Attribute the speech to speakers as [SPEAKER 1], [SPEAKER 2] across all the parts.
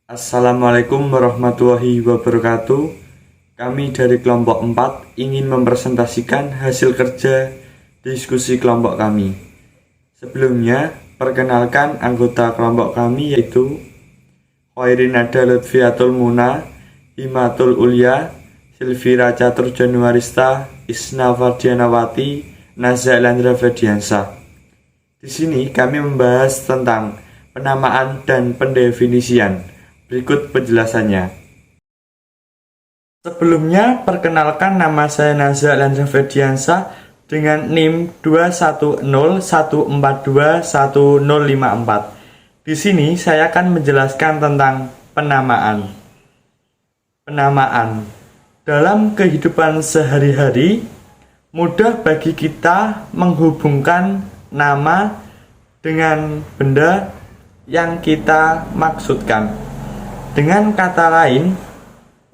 [SPEAKER 1] Assalamualaikum warahmatullahi wabarakatuh. Kami dari kelompok 4 ingin mempresentasikan hasil kerja diskusi kelompok kami. Sebelumnya, perkenalkan anggota kelompok kami yaitu Khairinada Lutfiatul Muna, Himatul Ulya, Silvira Catur Januarista, Isna Fardianawati, Naza Elandra Ferdiansa. Di sini kami membahas tentang penamaan dan pendefinisian. Berikut penjelasannya. Sebelumnya, perkenalkan nama saya Naza Elandra Ferdiansa dengan NIM 21014211054. Di sini saya akan menjelaskan tentang penamaan. Penamaan dalam kehidupan sehari-hari mudah bagi kita menghubungkan nama dengan benda yang kita maksudkan. Dengan kata lain,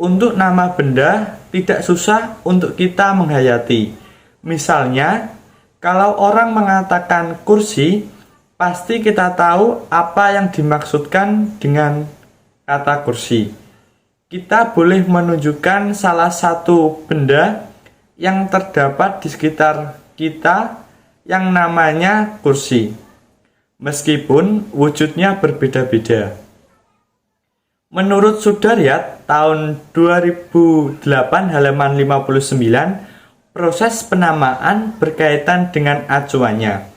[SPEAKER 1] untuk nama benda tidak susah untuk kita menghayati. Misalnya, kalau orang mengatakan kursi, pasti kita tahu apa yang dimaksudkan dengan kata kursi. Kita boleh menunjukkan salah satu benda yang terdapat di sekitar kita yang namanya kursi, meskipun wujudnya berbeda-beda. Menurut Sudaryat tahun 2008 halaman 59, proses penamaan berkaitan dengan acuannya.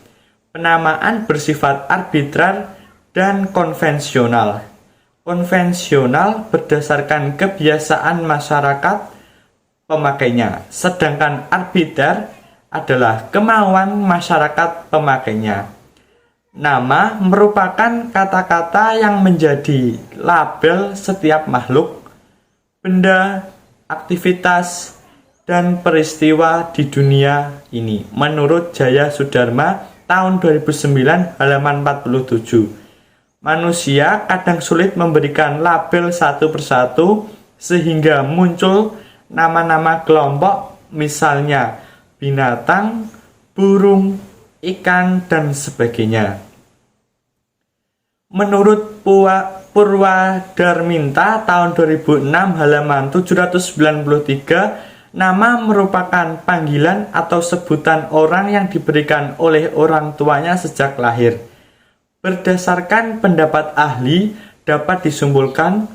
[SPEAKER 1] Penamaan bersifat arbitrar dan konvensional. Konvensional berdasarkan kebiasaan masyarakat pemakainya, sedangkan arbitrar adalah kemauan masyarakat pemakainya. Nama merupakan kata-kata yang menjadi label setiap makhluk, benda, aktivitas, dan peristiwa di dunia ini. Menurut Jaya Sudarma tahun 2009 halaman 47. Manusia kadang sulit memberikan label satu persatu sehingga muncul nama-nama kelompok, misalnya binatang, burung, ikan, dan sebagainya. Menurut Purwadarminta tahun 2006 halaman 793, nama merupakan panggilan atau sebutan orang yang diberikan oleh orang tuanya sejak lahir. Berdasarkan pendapat ahli, dapat disimpulkan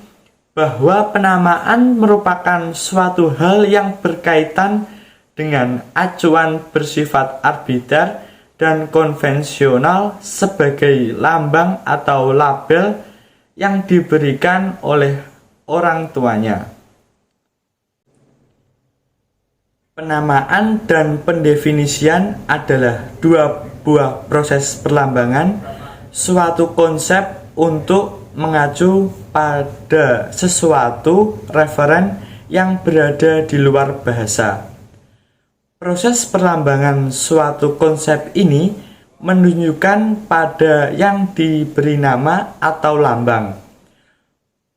[SPEAKER 1] bahwa penamaan merupakan suatu hal yang berkaitan dengan acuan bersifat arbiter dan konvensional sebagai lambang atau label yang diberikan oleh orang tuanya. Penamaan dan pendefinisian adalah dua buah proses perlambangan suatu konsep untuk mengacu pada sesuatu referen yang berada di luar bahasa. Proses perlambangan suatu konsep ini menunjukkan pada yang diberi nama atau lambang.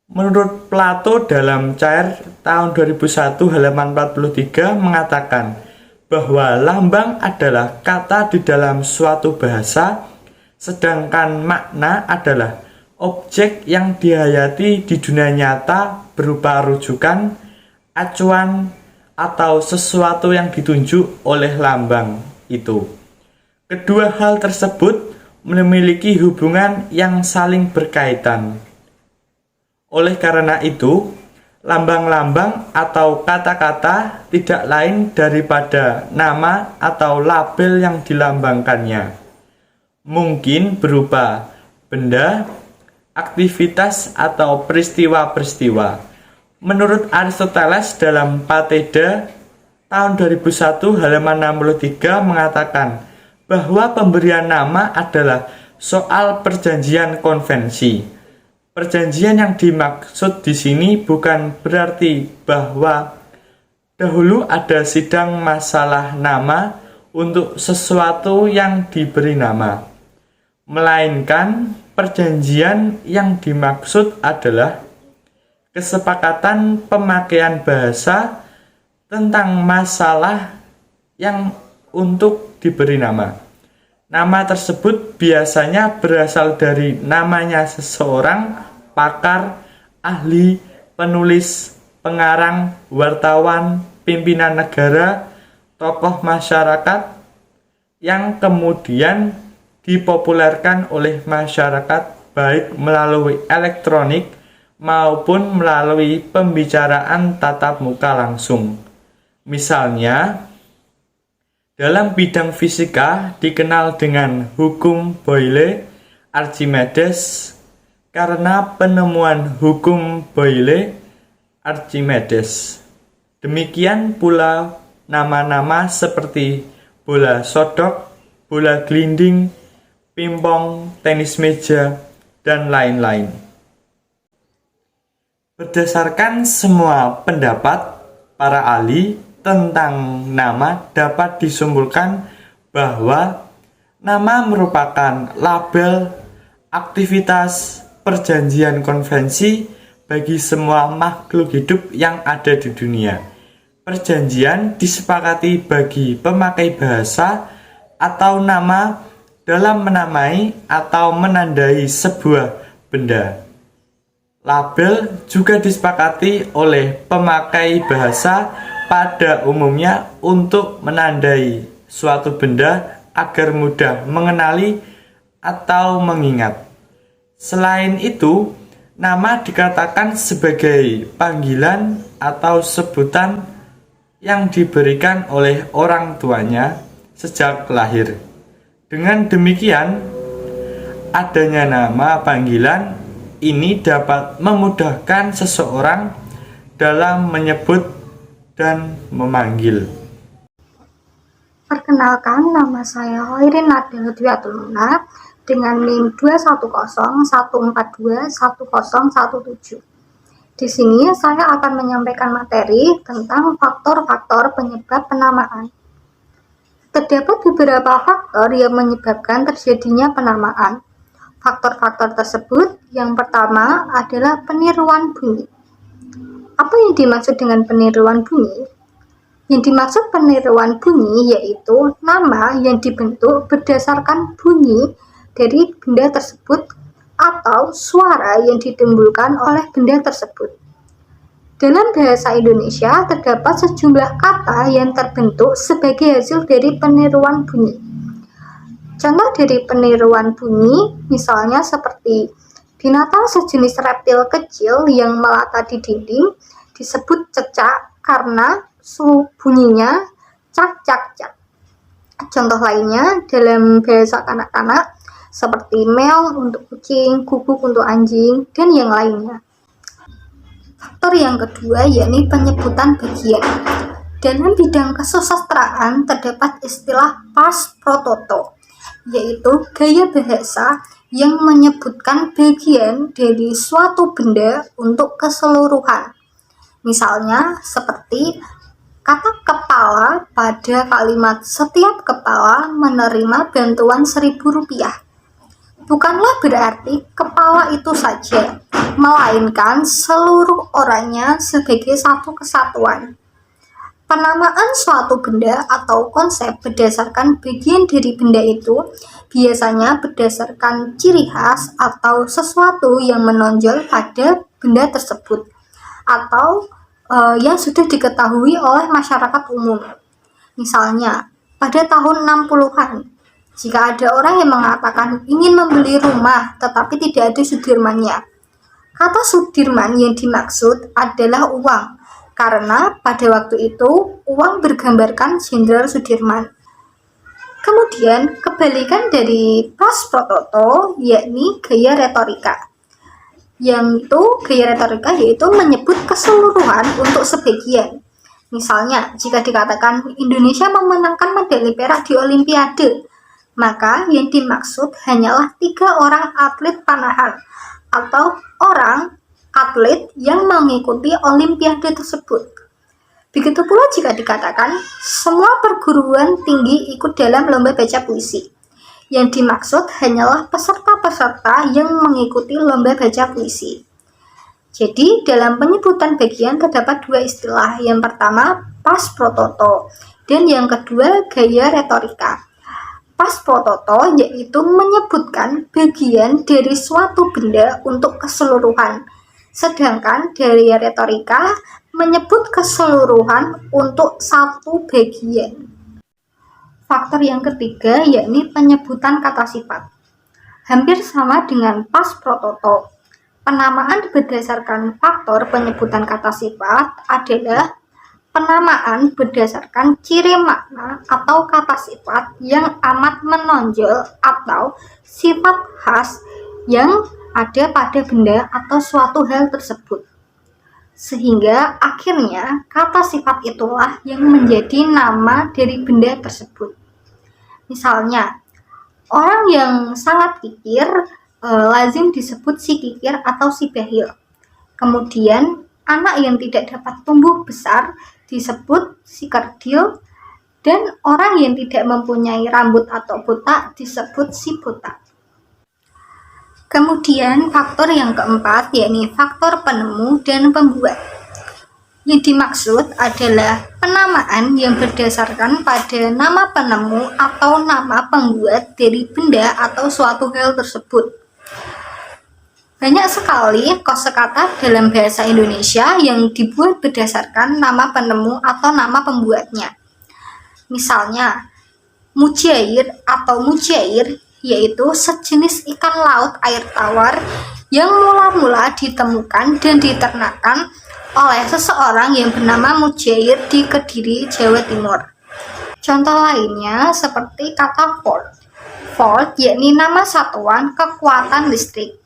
[SPEAKER 1] Menurut Plato dalam Cair tahun 2001 halaman 43 mengatakan bahwa lambang adalah kata di dalam suatu bahasa, sedangkan makna adalah objek yang dihayati di dunia nyata berupa rujukan, acuan, atau sesuatu yang ditunjuk oleh lambang itu. Kedua hal tersebut memiliki hubungan yang saling berkaitan. Oleh karena itu, lambang-lambang atau kata-kata tidak lain daripada nama atau label yang dilambangkannya. Mungkin berupa benda, aktivitas, atau peristiwa-peristiwa. Menurut Aristoteles dalam Pateda tahun 2001 halaman 63 mengatakan bahwa pemberian nama adalah soal perjanjian konvensi. Perjanjian yang dimaksud di sini bukan berarti bahwa dahulu ada sidang masalah nama untuk sesuatu yang diberi nama, melainkan perjanjian yang dimaksud adalah kesepakatan pemakaian bahasa tentang masalah yang untuk diberi nama. Nama tersebut biasanya berasal dari namanya seseorang, pakar, ahli, penulis, pengarang, wartawan, pimpinan negara, tokoh masyarakat yang kemudian dipopulerkan oleh masyarakat baik melalui elektronik maupun melalui pembicaraan tatap muka langsung. Misalnya, dalam bidang fisika dikenal dengan hukum Boyle Archimedes karena penemuan hukum Boyle Archimedes. Demikian pula nama-nama seperti bola sodok, bola gelinding, pingpong, tenis meja, dan lain-lain. Berdasarkan semua pendapat para ahli tentang nama dapat disimpulkan bahwa nama merupakan label aktivitas perjanjian konvensi bagi semua makhluk hidup yang ada di dunia. Perjanjian disepakati bagi pemakai bahasa atau nama dalam menamai atau menandai sebuah benda. Label juga disepakati oleh pemakai bahasa pada umumnya untuk menandai suatu benda agar mudah mengenali atau mengingat. Selain itu, nama dikatakan sebagai panggilan atau sebutan yang diberikan oleh orang tuanya sejak lahir. Dengan demikian, adanya nama panggilan ini dapat memudahkan seseorang dalam menyebut dan memanggil.
[SPEAKER 2] Perkenalkan, nama saya Hoirin Nadel Dwiatul Muna dengan NIM 21014210117. Di sini saya akan menyampaikan materi tentang faktor-faktor penyebab penamaan. Terdapat beberapa faktor yang menyebabkan terjadinya penamaan. Faktor-faktor tersebut yang pertama adalah peniruan bunyi. Apa yang dimaksud dengan peniruan bunyi? Yang dimaksud peniruan bunyi yaitu nama yang dibentuk berdasarkan bunyi dari benda tersebut atau suara yang ditimbulkan oleh benda tersebut. Dalam bahasa Indonesia terdapat sejumlah kata yang terbentuk sebagai hasil dari peniruan bunyi. Contoh dari peniruan bunyi misalnya seperti binatang sejenis reptil kecil yang melata di dinding disebut cecak karena bunyinya cak cak cak. Contoh lainnya dalam bahasa kanak-kanak seperti meong untuk kucing, guguk untuk anjing, dan yang lainnya. Faktor yang kedua yakni penyebutan bagian. Dalam bidang kesusastraan terdapat istilah pas pro toto, yaitu gaya bahasa yang menyebutkan bagian dari suatu benda untuk keseluruhan. Misalnya seperti kata kepala pada kalimat setiap kepala menerima bantuan Rp1.000. Bukanlah berarti kepala itu saja, melainkan seluruh orangnya sebagai satu kesatuan. Penamaan suatu benda atau konsep berdasarkan bagian dari benda itu biasanya berdasarkan ciri khas atau sesuatu yang menonjol pada benda tersebut atau yang sudah diketahui oleh masyarakat umum. Misalnya, pada tahun 60-an, jika ada orang yang mengatakan ingin membeli rumah tetapi tidak ada sudirmannya, kata sudirman yang dimaksud adalah uang, karena pada waktu itu uang bergambarkan Jenderal Sudirman. Kemudian kebalikan dari pas pro toto yakni gaya retorika. Yang itu gaya retorika yaitu menyebut keseluruhan untuk sebagian. Misalnya jika dikatakan Indonesia memenangkan medali perak di Olimpiade, maka yang dimaksud hanyalah 3 orang atlet panahan atau orang atlet yang mengikuti Olimpiade tersebut. Begitu pula jika dikatakan semua perguruan tinggi ikut dalam lomba baca puisi. Yang dimaksud hanyalah peserta-peserta yang mengikuti lomba baca puisi. Jadi dalam penyebutan bagian terdapat 2 istilah. Yang pertama pas pro toto dan yang kedua gaya retorika. Pas pro toto yaitu menyebutkan bagian dari suatu benda untuk keseluruhan. Sedangkan dari retorika menyebut keseluruhan untuk satu bagian. Faktor yang ketiga yakni penyebutan kata sifat. Hampir sama dengan pas prototo. Penamaan berdasarkan faktor penyebutan kata sifat adalah penamaan berdasarkan ciri makna atau kata sifat yang amat menonjol atau sifat khas yang ada pada benda atau suatu hal tersebut. Sehingga akhirnya kata sifat itulah yang menjadi nama dari benda tersebut. Misalnya, orang yang sangat kikir lazim disebut si kikir atau si bahil. Kemudian anak yang tidak dapat tumbuh besar disebut si kerdil, dan orang yang tidak mempunyai rambut atau botak disebut si botak. Kemudian faktor yang keempat yakni faktor penemu dan pembuat. Yang dimaksud adalah penamaan yang berdasarkan pada nama penemu atau nama pembuat dari benda atau suatu hal tersebut. Banyak sekali kosakata dalam bahasa Indonesia yang dibuat berdasarkan nama penemu atau nama pembuatnya. Misalnya, mujair atau mujair yaitu sejenis ikan laut air tawar yang mula-mula ditemukan dan diternakkan oleh seseorang yang bernama Mujair di Kediri, Jawa Timur. Contoh lainnya seperti kata volt. Volt yakni nama satuan kekuatan listrik.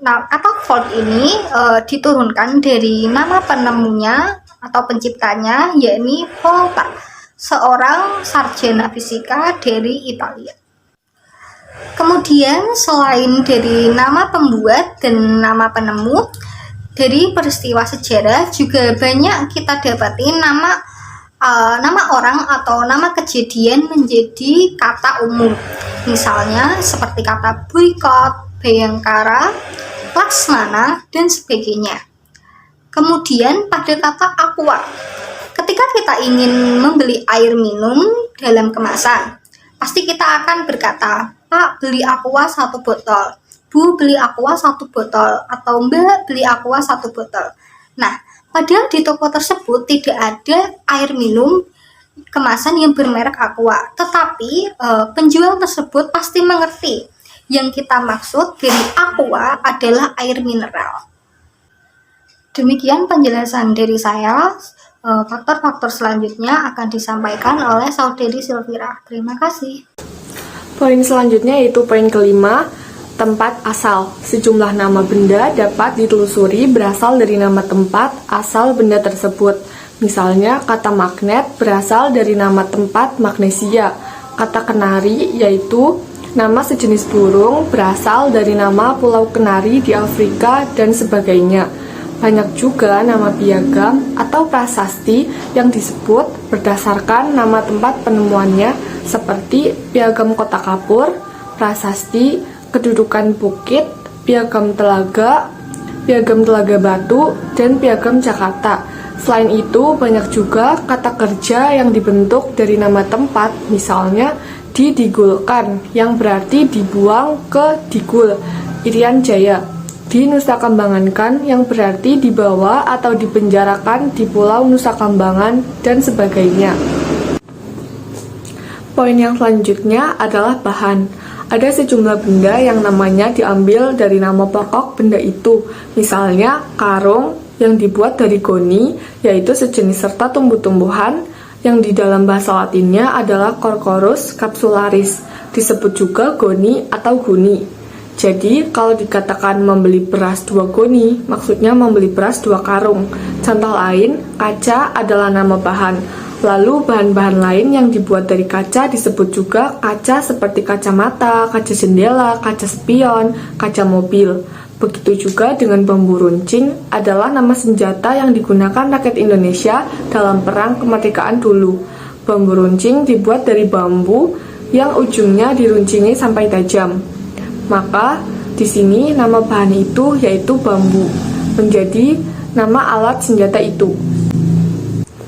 [SPEAKER 2] Nah, kata volt ini diturunkan dari nama penemunya atau penciptanya yakni Volta, seorang sarjana fisika dari Italia. Kemudian selain dari nama pembuat dan nama penemu, dari peristiwa sejarah juga banyak kita dapati nama orang atau nama kejadian menjadi kata umum. Misalnya seperti kata boykot, Bayangkara, Laksmana, dan sebagainya. Kemudian pada kata aqua, ketika kita ingin membeli air minum dalam kemasan, pasti kita akan berkata, Pak, beli aqua 1 botol, Bu, beli aqua 1 botol, atau Mbak, beli aqua 1 botol. Nah, padahal di toko tersebut tidak ada air minum kemasan yang bermerek aqua, tetapi penjual tersebut pasti mengerti yang kita maksud dari aqua adalah air mineral. Demikian penjelasan dari saya. Faktor-faktor selanjutnya akan disampaikan oleh Saudari Silvira. Terima kasih.
[SPEAKER 3] Poin selanjutnya yaitu poin kelima, tempat asal. Sejumlah nama benda dapat ditelusuri berasal dari nama tempat asal benda tersebut. Misalnya, kata magnet berasal dari nama tempat magnesia. Kata kenari yaitu nama sejenis burung berasal dari nama Pulau Kenari di Afrika dan sebagainya. Banyak juga nama piagam atau prasasti yang disebut berdasarkan nama tempat penemuannya seperti piagam Kota Kapur, prasasti kedudukan bukit, piagam Telaga Batu, dan piagam Jakarta. Selain itu, banyak juga kata kerja yang dibentuk dari nama tempat, misalnya didigulkan, yang berarti dibuang ke Digul, Irian Jaya. Nusa Kambangankan, yang berarti dibawa atau dipenjarakan di Pulau Nusa Kambangan, dan sebagainya. Poin yang selanjutnya adalah bahan. Ada sejumlah benda yang namanya diambil dari nama pokok benda itu. Misalnya, karung yang dibuat dari goni, yaitu sejenis serta tumbuh-tumbuhan, yang di dalam bahasa Latinnya adalah Corcorus capsularis, disebut juga goni atau guni. Jadi, kalau dikatakan membeli beras 2 goni, maksudnya membeli beras 2 karung. Contoh lain, kaca adalah nama bahan. Lalu, bahan-bahan lain yang dibuat dari kaca disebut juga kaca seperti kacamata, kaca jendela, kaca spion, kaca mobil. Begitu juga dengan bambu runcing adalah nama senjata yang digunakan rakyat Indonesia dalam perang kemerdekaan dulu. Bambu runcing dibuat dari bambu yang ujungnya diruncingi sampai tajam. Maka di sini nama bahan itu yaitu bambu menjadi nama alat senjata itu.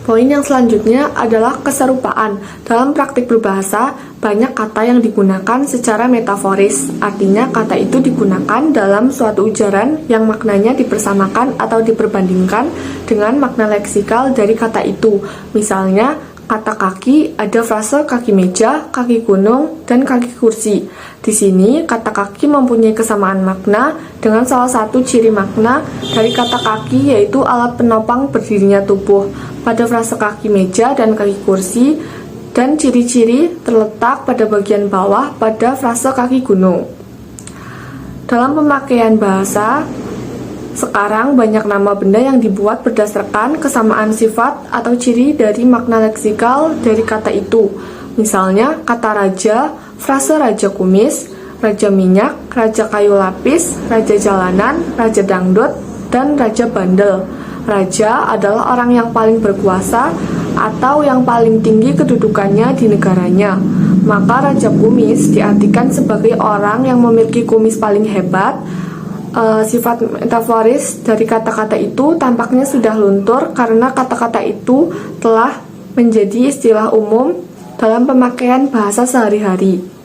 [SPEAKER 3] Poin yang selanjutnya adalah keserupaan. Dalam praktik berbahasa, banyak kata yang digunakan secara metaforis. Artinya, kata itu digunakan dalam suatu ujaran yang maknanya dipersamakan atau diperbandingkan dengan makna leksikal dari kata itu. Misalnya, kata kaki ada frase kaki meja, kaki gunung, dan kaki kursi. Di sini, kata kaki mempunyai kesamaan makna dengan salah satu ciri makna dari kata kaki, yaitu alat penopang berdirinya tubuh. Pada frase kaki meja dan kaki kursi, dan ciri-ciri terletak pada bagian bawah pada frase kaki gunung. Dalam pemakaian bahasa, sekarang banyak nama benda yang dibuat berdasarkan kesamaan sifat atau ciri dari makna leksikal dari kata itu. Misalnya, kata raja, frase raja kumis, raja minyak, raja kayu lapis, raja jalanan, raja dangdut, dan raja bandel. Raja adalah orang yang paling berkuasa atau yang paling tinggi kedudukannya di negaranya. Maka raja kumis diartikan sebagai orang yang memiliki kumis paling hebat. Sifat metaforis dari kata-kata itu tampaknya sudah luntur karena kata-kata itu telah menjadi istilah umum dalam pemakaian bahasa sehari-hari.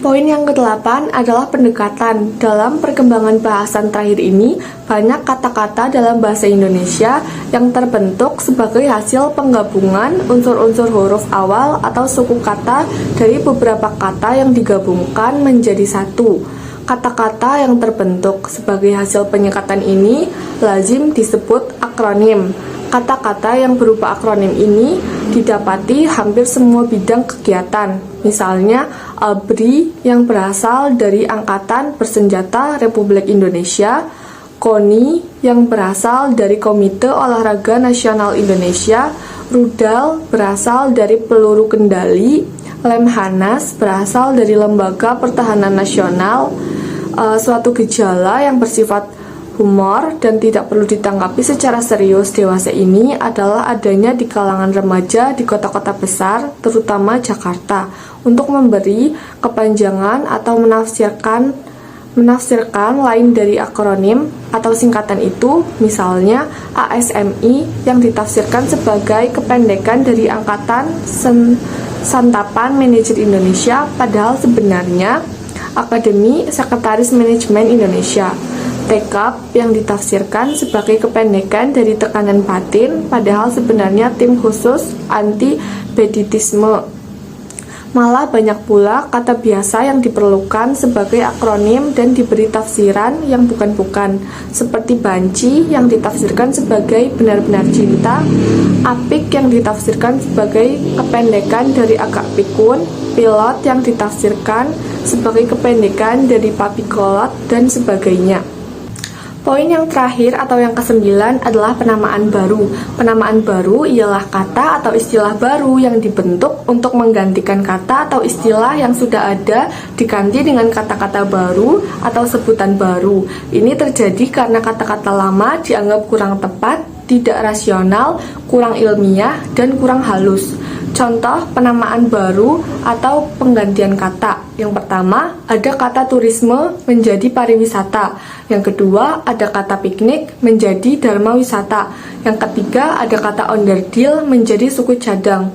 [SPEAKER 3] Poin yang ke-8 adalah pendekatan. Dalam perkembangan bahasan terakhir ini, banyak kata-kata dalam bahasa Indonesia yang terbentuk sebagai hasil penggabungan unsur-unsur huruf awal atau suku kata dari beberapa kata yang digabungkan menjadi satu. Kata-kata yang terbentuk sebagai hasil penyekatan ini lazim disebut akronim. Kata-kata yang berupa akronim ini didapati hampir semua bidang kegiatan. Misalnya, ABRI yang berasal dari Angkatan Bersenjata Republik Indonesia, KONI yang berasal dari Komite Olahraga Nasional Indonesia, rudal berasal dari peluru kendali, Lemhanas berasal dari Lembaga Pertahanan Nasional. Suatu gejala yang bersifat humor dan tidak perlu ditanggapi secara serius dewasa ini adalah adanya di kalangan remaja di kota-kota besar, terutama Jakarta, untuk memberi kepanjangan atau menafsirkan lain dari akronim atau singkatan itu. Misalnya ASMI yang ditafsirkan sebagai kependekan dari Angkatan Santapan Manajer Indonesia, padahal sebenarnya Akademi Sekretaris Manajemen Indonesia. TEKAP yang ditafsirkan sebagai kependekan dari tekanan batin, padahal sebenarnya tim khusus anti-beditisme. Malah banyak pula kata biasa yang diperlukan sebagai akronim dan diberi tafsiran yang bukan-bukan, seperti banci yang ditafsirkan sebagai benar-benar cinta, apik yang ditafsirkan sebagai kependekan dari agak pikun, pilot yang ditafsirkan sebagai kependekan dari papikolot, dan sebagainya. Poin yang terakhir atau yang ke-9 adalah penamaan baru. Penamaan baru ialah kata atau istilah baru yang dibentuk untuk menggantikan kata atau istilah yang sudah ada diganti dengan kata-kata baru atau sebutan baru. Ini terjadi karena kata-kata lama dianggap kurang tepat, tidak rasional, kurang ilmiah, dan kurang halus. Contoh penamaan baru atau penggantian kata. Yang pertama, ada kata turisme menjadi pariwisata. Yang kedua, ada kata piknik menjadi dharma wisata. Yang ketiga, ada kata onderdil menjadi suku cadang.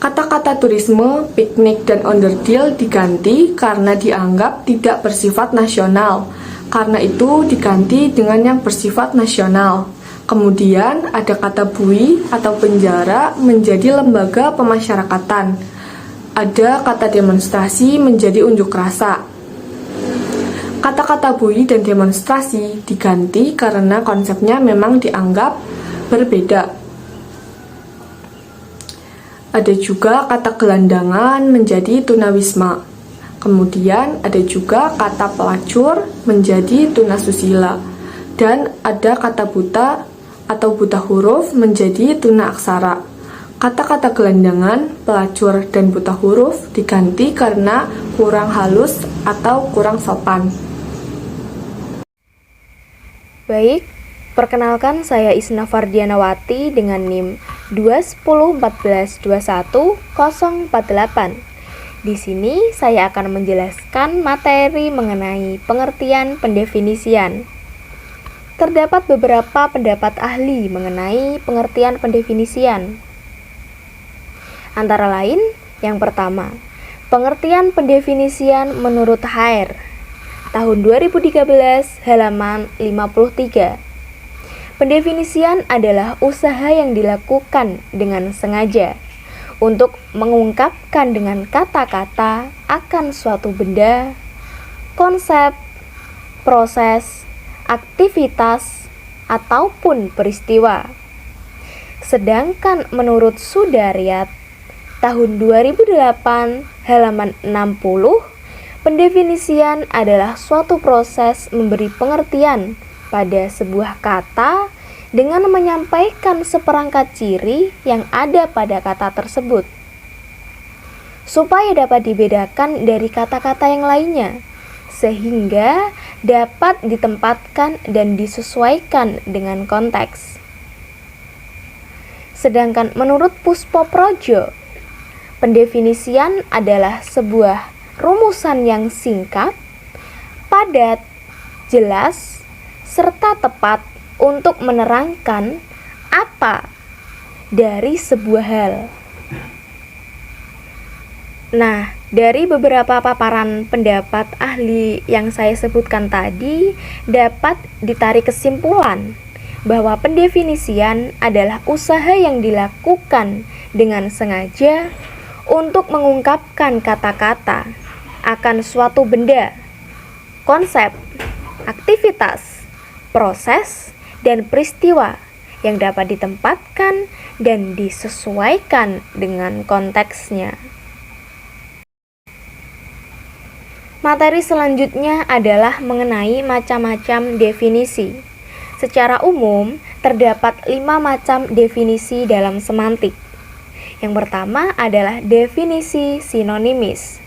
[SPEAKER 3] Kata-kata turisme, piknik, dan onderdil diganti karena dianggap tidak bersifat nasional. Karena itu diganti dengan yang bersifat nasional. Kemudian ada kata bui atau penjara menjadi lembaga pemasyarakatan. Ada kata demonstrasi menjadi unjuk rasa. Kata-kata bui dan demonstrasi diganti karena konsepnya memang dianggap berbeda. Ada juga kata gelandangan menjadi tunawisma. Kemudian ada juga kata pelacur menjadi tunasusila. Dan ada kata buta atau buta huruf menjadi tuna aksara. Kata-kata gelandangan, pelacur, dan buta huruf diganti karena kurang halus atau kurang sopan.
[SPEAKER 4] Baik, perkenalkan saya Isna Fardianawati dengan NIM 21014210048. Di sini saya akan menjelaskan materi mengenai pengertian pendefinisian. terdapat beberapa pendapat ahli mengenai pengertian pendefinisian. Antara lain, yang pertama, pengertian pendefinisian menurut Hare, tahun 2013, halaman 53. Pendefinisian adalah usaha yang dilakukan dengan sengaja untuk mengungkapkan dengan kata-kata akan suatu benda, konsep, proses, aktivitas, ataupun peristiwa. Sedangkan menurut Sudaryat, tahun 2008, halaman 60, pendefinisian adalah suatu proses memberi pengertian pada sebuah kata dengan menyampaikan seperangkat ciri yang ada pada kata tersebut, supaya dapat dibedakan dari kata-kata yang lainnya, sehingga dapat ditempatkan dan disesuaikan dengan konteks. Sedangkan menurut Puspo Projo, pendefinisian adalah sebuah rumusan yang singkat, padat, jelas, serta tepat untuk menerangkan apa dari sebuah hal. Nah, dari beberapa paparan pendapat ahli yang saya sebutkan tadi, dapat ditarik kesimpulan bahwa pendefinisian adalah usaha yang dilakukan dengan sengaja untuk mengungkapkan kata-kata akan suatu benda, konsep, aktivitas, proses, dan peristiwa yang dapat ditempatkan dan disesuaikan dengan konteksnya. Materi selanjutnya adalah mengenai macam-macam definisi. Secara umum, terdapat 5 macam definisi dalam semantik. Yang pertama adalah definisi sinonimis.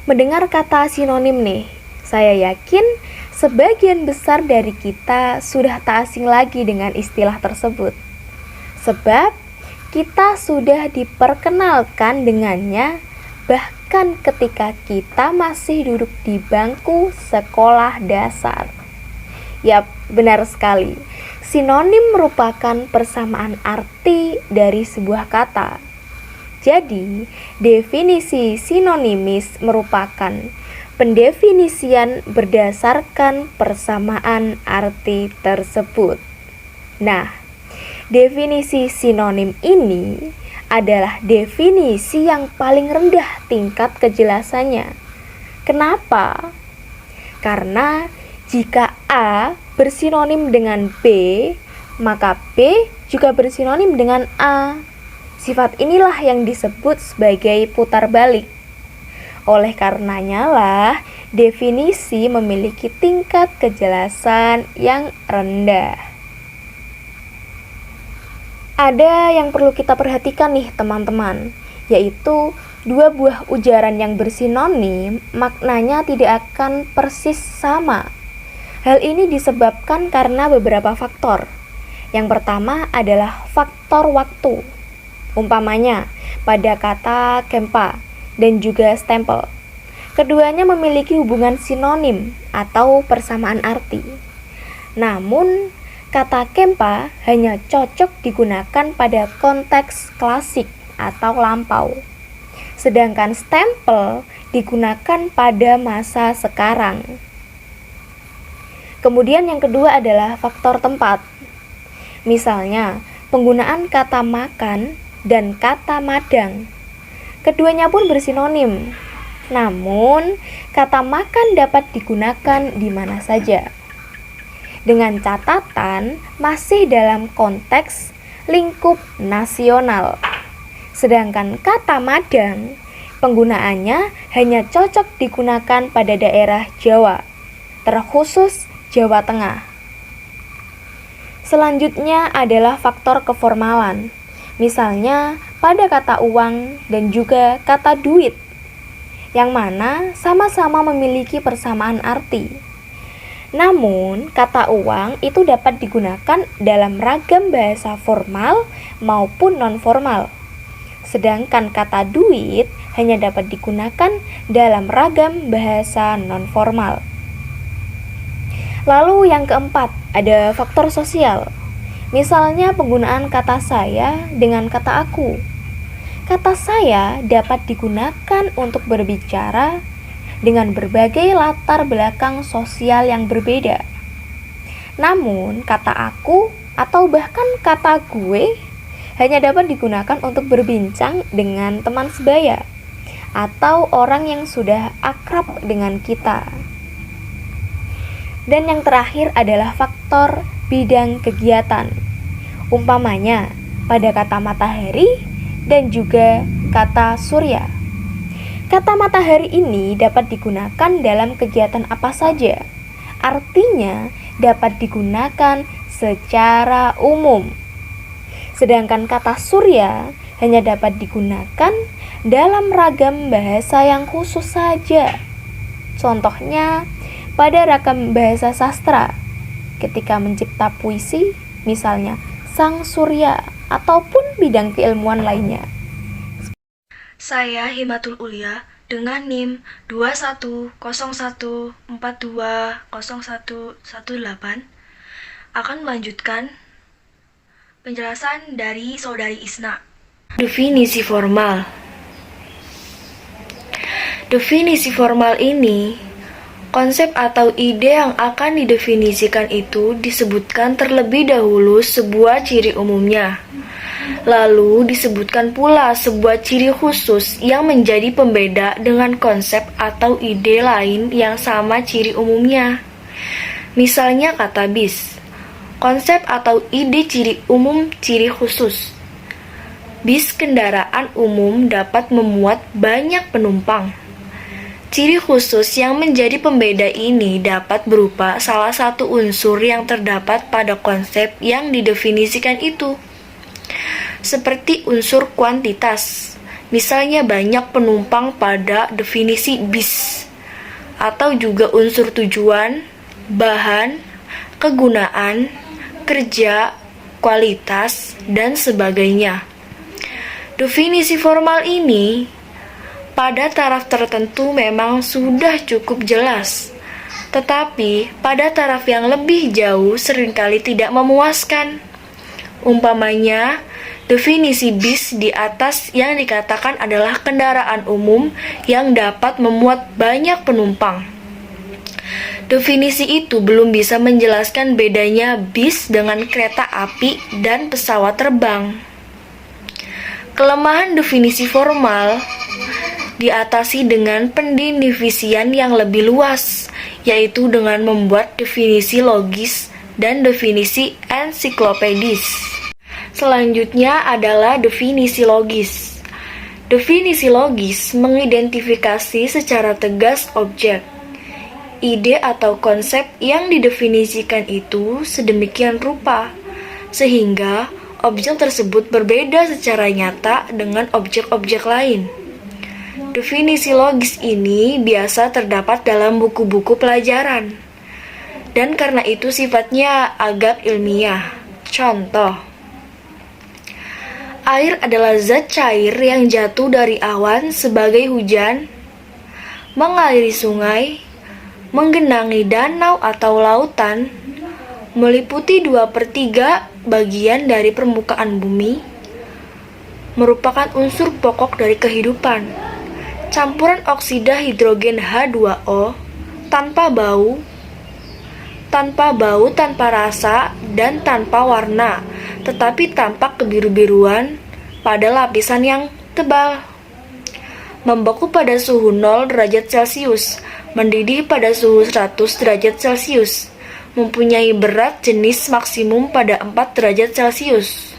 [SPEAKER 4] Mendengar kata sinonim nih, saya yakin sebagian besar dari kita sudah tak asing lagi dengan istilah tersebut. Sebab kita sudah diperkenalkan dengannya bahkan ketika kita masih duduk di bangku sekolah dasar. Yap, benar sekali. Sinonim merupakan persamaan arti dari sebuah kata. Jadi, definisi sinonimis merupakan pendefinisian berdasarkan persamaan arti tersebut. Nah, definisi sinonim ini adalah definisi yang paling rendah tingkat kejelasannya. Kenapa? Karena jika A bersinonim dengan B, maka B juga bersinonim dengan A. Sifat inilah yang disebut sebagai putar balik. Oleh karenanya lah, definisi memiliki tingkat kejelasan yang rendah. Ada yang perlu kita perhatikan nih teman-teman, yaitu 2 buah ujaran yang bersinonim maknanya tidak akan persis sama. Hal ini disebabkan karena beberapa faktor. Yang pertama adalah faktor waktu. Umpamanya pada kata kempa dan juga stempel. Keduanya memiliki hubungan sinonim atau persamaan arti. Namun, kata kempa hanya cocok digunakan pada konteks klasik atau lampau. Sedangkan stempel digunakan pada masa sekarang. Kemudian yang kedua adalah faktor tempat. Misalnya, penggunaan kata makan dan kata madang. Keduanya pun bersinonim. Namun, kata makan dapat digunakan di mana saja. Dengan catatan masih dalam konteks lingkup nasional. Sedangkan kata madang, penggunaannya hanya cocok digunakan pada daerah Jawa, terkhusus Jawa Tengah. Selanjutnya adalah faktor keformalan. Misalnya pada kata uang dan juga kata duit, yang mana sama-sama memiliki persamaan arti. Namun, kata uang itu dapat digunakan dalam ragam bahasa formal maupun non-formal. Sedangkan kata duit hanya dapat digunakan dalam ragam bahasa non-formal. Lalu yang keempat, ada faktor sosial. Misalnya penggunaan kata saya dengan kata aku. Kata saya dapat digunakan untuk berbicara dengan berbagai latar belakang sosial yang berbeda. Namun, kata aku atau bahkan kata gue hanya dapat digunakan untuk berbincang dengan teman sebaya atau orang yang sudah akrab dengan kita. Dan yang terakhir adalah faktor bidang kegiatan. Umpamanya pada kata matahari dan juga kata surya. Kata matahari ini dapat digunakan dalam kegiatan apa saja. Artinya dapat digunakan secara umum. Sedangkan kata surya hanya dapat digunakan dalam ragam bahasa yang khusus saja. Contohnya pada ragam bahasa sastra ketika mencipta puisi, misalnya Sang Surya ataupun bidang keilmuan lainnya.
[SPEAKER 5] Saya Himatul Ulia dengan NIM 2101420118 akan melanjutkan penjelasan dari Saudari Isna. Definisi formal. Definisi formal ini konsep atau ide yang akan didefinisikan itu disebutkan terlebih dahulu sebuah ciri umumnya. Lalu disebutkan pula sebuah ciri khusus yang menjadi pembeda dengan konsep atau ide lain yang sama ciri umumnya. Misalnya kata bis. Konsep atau ide ciri umum ciri khusus. Bis kendaraan umum dapat memuat banyak penumpang. Ciri khusus yang menjadi pembeda ini dapat berupa salah satu unsur yang terdapat pada konsep yang didefinisikan itu. Seperti unsur kuantitas, misalnya banyak penumpang pada definisi bis, atau juga unsur tujuan, bahan, kegunaan, kerja, kualitas, dan sebagainya. Definisi formal ini pada taraf tertentu memang sudah cukup jelas, tetapi pada taraf yang lebih jauh seringkali tidak memuaskan. Umpamanya, definisi bis di atas yang dikatakan adalah kendaraan umum yang dapat memuat banyak penumpang. Definisi itu belum bisa menjelaskan bedanya bis dengan kereta api dan pesawat terbang. Kelemahan definisi formal diatasi dengan pendefinisian yang lebih luas, yaitu dengan membuat definisi logis dan definisi ensiklopedis. Selanjutnya adalah definisi logis. Definisi logis mengidentifikasi secara tegas objek. Ide atau konsep yang didefinisikan itu sedemikian rupa, sehingga objek tersebut berbeda secara nyata dengan objek-objek lain. Definisi logis ini biasa terdapat dalam buku-buku pelajaran, dan karena itu sifatnya agak ilmiah. Contoh, air adalah zat cair yang jatuh dari awan sebagai hujan, mengaliri sungai, menggenangi danau atau lautan, meliputi 2/3 bagian dari permukaan bumi, merupakan unsur pokok dari kehidupan. Campuran oksida hidrogen H2O tanpa bau, tanpa rasa, dan tanpa warna, tetapi tampak kebiru-biruan pada lapisan yang tebal. Membeku pada suhu 0 derajat Celcius, mendidih pada suhu 100 derajat Celcius, mempunyai berat jenis maksimum pada 4 derajat Celcius.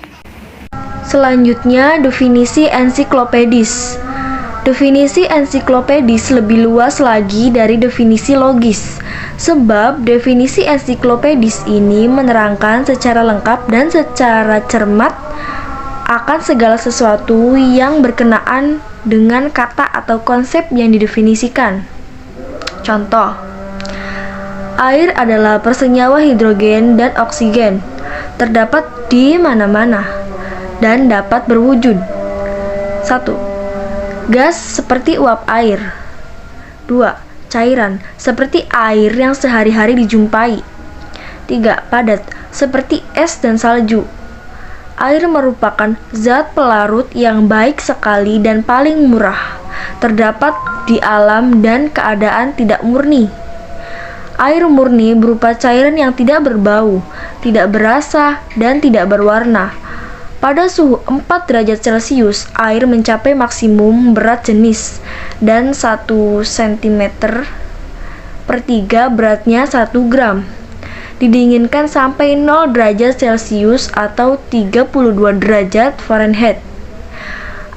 [SPEAKER 5] Selanjutnya, definisi ensiklopedis. Definisi ensiklopedis lebih luas lagi dari definisi logis, sebab definisi ensiklopedis ini menerangkan secara lengkap dan secara cermat akan segala sesuatu yang berkenaan dengan kata atau konsep yang didefinisikan. Contoh, air adalah persenyawa hidrogen dan oksigen, terdapat di mana-mana, dan dapat berwujud. 1. Gas seperti uap air. 2. Cairan seperti air yang sehari-hari dijumpai. 3. Padat, seperti es dan salju. Air merupakan zat pelarut yang baik sekali dan paling murah. Terdapat di alam dan keadaan tidak murni. Air murni berupa cairan yang tidak berbau, tidak berasa, dan tidak berwarna. Pada suhu 4 derajat Celcius, air mencapai maksimum berat jenis, dan 1 cm per 3 beratnya 1 gram. Didinginkan sampai 0 derajat Celcius atau 32 derajat Fahrenheit.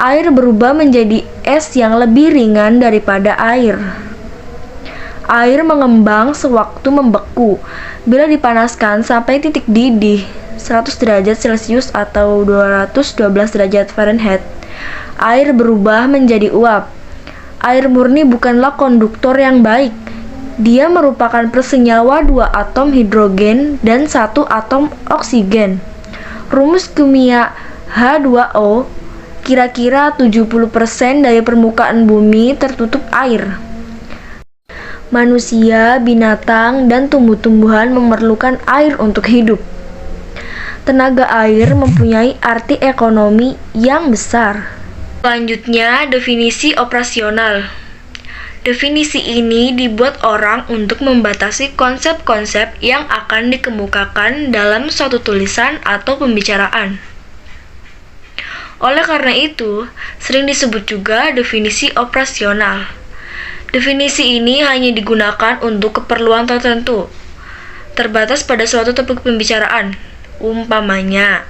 [SPEAKER 5] Air berubah menjadi es yang lebih ringan daripada air. Air mengembang sewaktu membeku bila dipanaskan sampai titik didih 100 derajat Celcius atau 212 derajat Fahrenheit. Air berubah menjadi uap. Air murni bukanlah konduktor yang baik. Dia merupakan persenyawa 2 atom hidrogen dan 1 atom oksigen. Rumus kimia H2O, kira-kira 70% dari permukaan bumi tertutup air. Manusia, binatang, dan tumbuh-tumbuhan memerlukan air untuk hidup. Tenaga air mempunyai arti ekonomi yang besar. Selanjutnya, definisi operasional. Definisi ini dibuat orang untuk membatasi konsep-konsep yang akan dikemukakan dalam suatu tulisan atau pembicaraan. Oleh karena itu, sering disebut juga definisi operasional. Definisi ini hanya digunakan untuk keperluan tertentu, terbatas pada suatu topik pembicaraan. Umpamanya,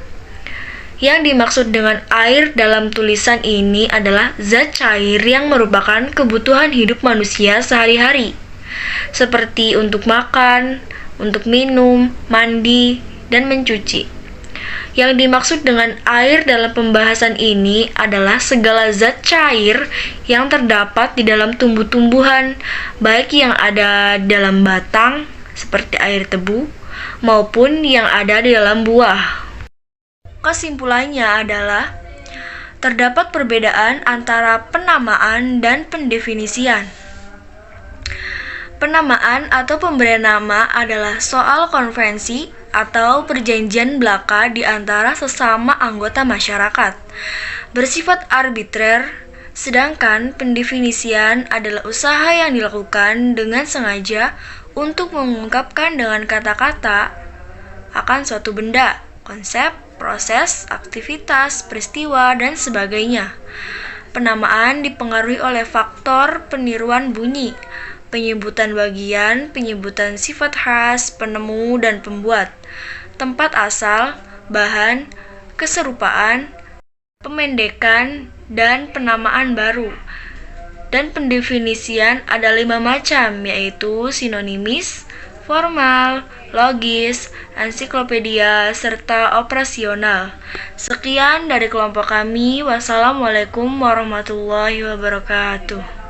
[SPEAKER 5] yang dimaksud dengan air dalam tulisan ini adalah zat cair yang merupakan kebutuhan hidup manusia sehari-hari, seperti untuk makan, untuk minum, mandi, dan mencuci. Yang dimaksud dengan air dalam pembahasan ini adalah segala zat cair yang terdapat di dalam tumbuh-tumbuhan, baik yang ada dalam batang, seperti air tebu, maupun yang ada di dalam buah. Kesimpulannya adalah terdapat perbedaan antara penamaan dan pendefinisian. Penamaan atau pemberian nama adalah soal konvensi atau perjanjian belaka di antara sesama anggota masyarakat, bersifat arbitrer, sedangkan pendefinisian adalah usaha yang dilakukan dengan sengaja untuk mengungkapkan dengan kata-kata akan suatu benda, konsep, proses, aktivitas, peristiwa, dan sebagainya. Penamaan dipengaruhi oleh faktor peniruan bunyi, penyebutan bagian, penyebutan sifat khas, penemu, dan pembuat, tempat asal, bahan, keserupaan, pemendekan, dan penamaan baru. Dan pendefinisian ada 5 macam, yaitu sinonimis, formal, logis, ensiklopedia, serta operasional. Sekian dari kelompok kami. Wassalamualaikum warahmatullahi wabarakatuh.